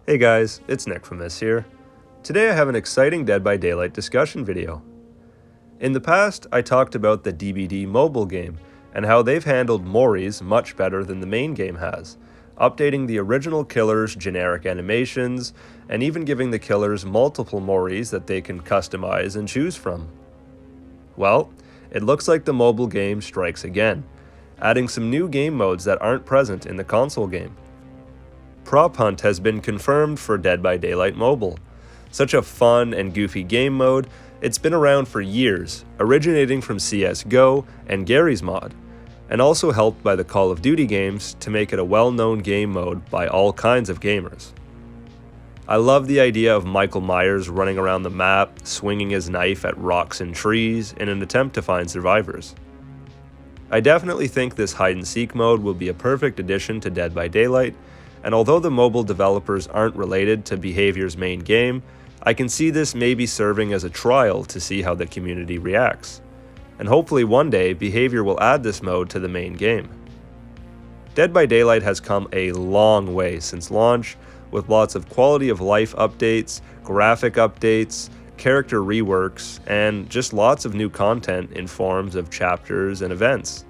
Hey guys, it's Nick from This here. Today I have an exciting Dead by Daylight discussion video. In the past, I talked about the DBD Mobile game and how they've handled Moris much better than the main game has, updating the original killer's generic animations and even giving the killers multiple Moris that they can customize and choose from. Well, it looks like the mobile game strikes again, adding some new game modes that aren't present in the console game. Prop Hunt has been confirmed for Dead by Daylight Mobile. Such a fun and goofy game mode, it's been around for years, originating from CSGO and Gary's mod, and also helped by the Call of Duty games to make it a well-known game mode by all kinds of gamers. I love the idea of Michael Myers running around the map, swinging his knife at rocks and trees in an attempt to find survivors. I definitely think this hide-and-seek mode will be a perfect addition to Dead by Daylight, and although the mobile developers aren't related to Behavior's main game, I can see this maybe serving as a trial to see how the community reacts. And hopefully one day, Behavior will add this mode to the main game. Dead by Daylight has come a long way since launch, with lots of quality of life updates, graphic updates, character reworks, and just lots of new content in forms of chapters and events.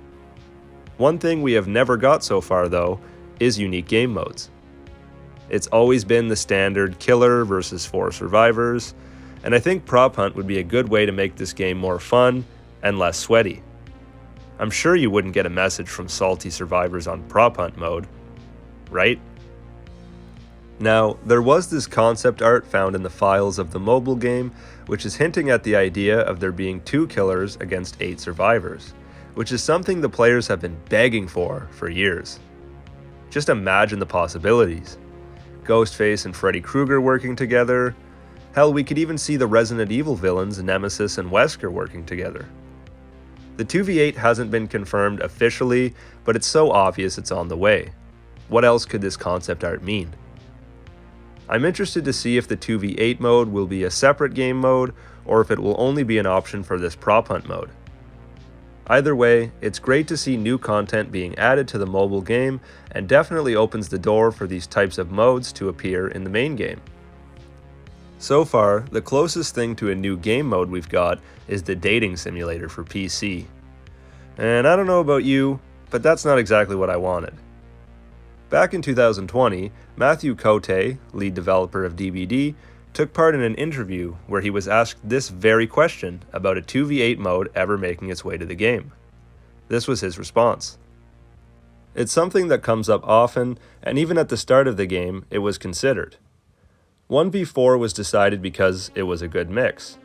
One thing we have never got so far though, is unique game modes. It's always been the standard killer versus 4 survivors, and I think Prop Hunt would be a good way to make this game more fun and less sweaty. I'm sure you wouldn't get a message from salty survivors on Prop Hunt mode, right? Now, there was this concept art found in the files of the mobile game, which is hinting at the idea of there being 2 killers against 8 survivors, which is something the players have been begging for years. Just imagine the possibilities. Ghostface and Freddy Krueger working together. Hell, we could even see the Resident Evil villains Nemesis and Wesker working together. The 2v8 hasn't been confirmed officially, but it's so obvious it's on the way. What else could this concept art mean? I'm interested to see if the 2v8 mode will be a separate game mode, or if it will only be an option for this Prop Hunt mode. Either way, it's great to see new content being added to the mobile game and definitely opens the door for these types of modes to appear in the main game. So far, the closest thing to a new game mode we've got is the dating simulator for PC. And I don't know about you, but that's not exactly what I wanted. Back in 2020, Matthew Cote, lead developer of DBD, took part in an interview where he was asked this very question about a 2v8 mode ever making its way to the game. This was his response. It's something that comes up often, and even at the start of the game, it was considered. 1v4 was decided because it was a good mix.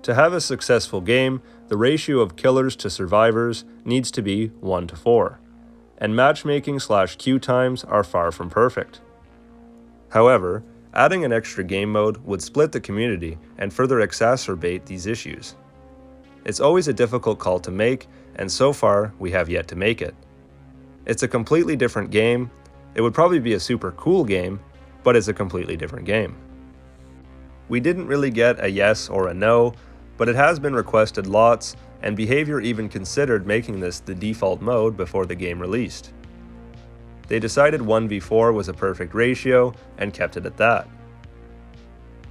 To have a successful game, the ratio of killers to survivors needs to be 1-4, and matchmaking/queue times are far from perfect. However, adding an extra game mode would split the community and further exacerbate these issues. It's always a difficult call to make, and so far, we have yet to make it. It's a completely different game. It would probably be a super cool game, but it's a completely different game. We didn't really get a yes or a no, but it has been requested lots, and Behavior even considered making this the default mode before the game released. They decided 1v4 was a perfect ratio and kept it at that.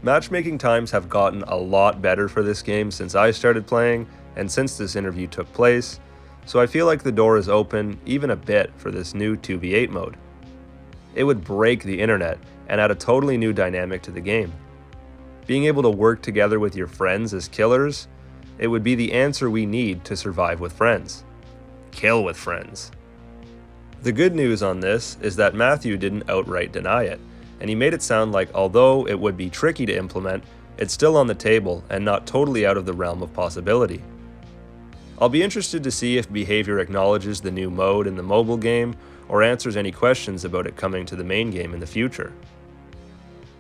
Matchmaking times have gotten a lot better for this game since I started playing and since this interview took place, so I feel like the door is open even a bit for this new 2v8 mode. It would break the internet and add a totally new dynamic to the game. Being able to work together with your friends as killers, it would be the answer we need to survive with friends. Kill with friends. The good news on this is that Matthew didn't outright deny it, and he made it sound like although it would be tricky to implement, it's still on the table and not totally out of the realm of possibility. I'll be interested to see if Behavior acknowledges the new mode in the mobile game or answers any questions about it coming to the main game in the future.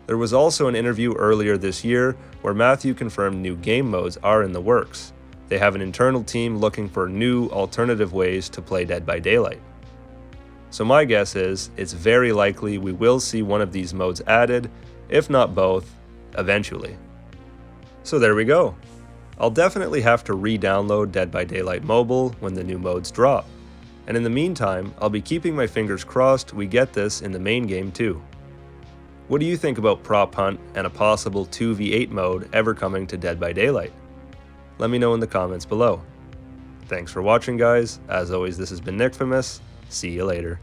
There was also an interview earlier this year where Matthew confirmed new game modes are in the works. They have an internal team looking for new, alternative ways to play Dead by Daylight. So my guess is, it's very likely we will see one of these modes added, if not both, eventually. So there we go. I'll definitely have to re-download Dead by Daylight Mobile when the new modes drop. And in the meantime, I'll be keeping my fingers crossed we get this in the main game too. What do you think about prop hunt and a possible 2v8 mode ever coming to Dead by Daylight? Let me know in the comments below. Thanks for watching, guys. As always, this has been Nickfamous. See you later.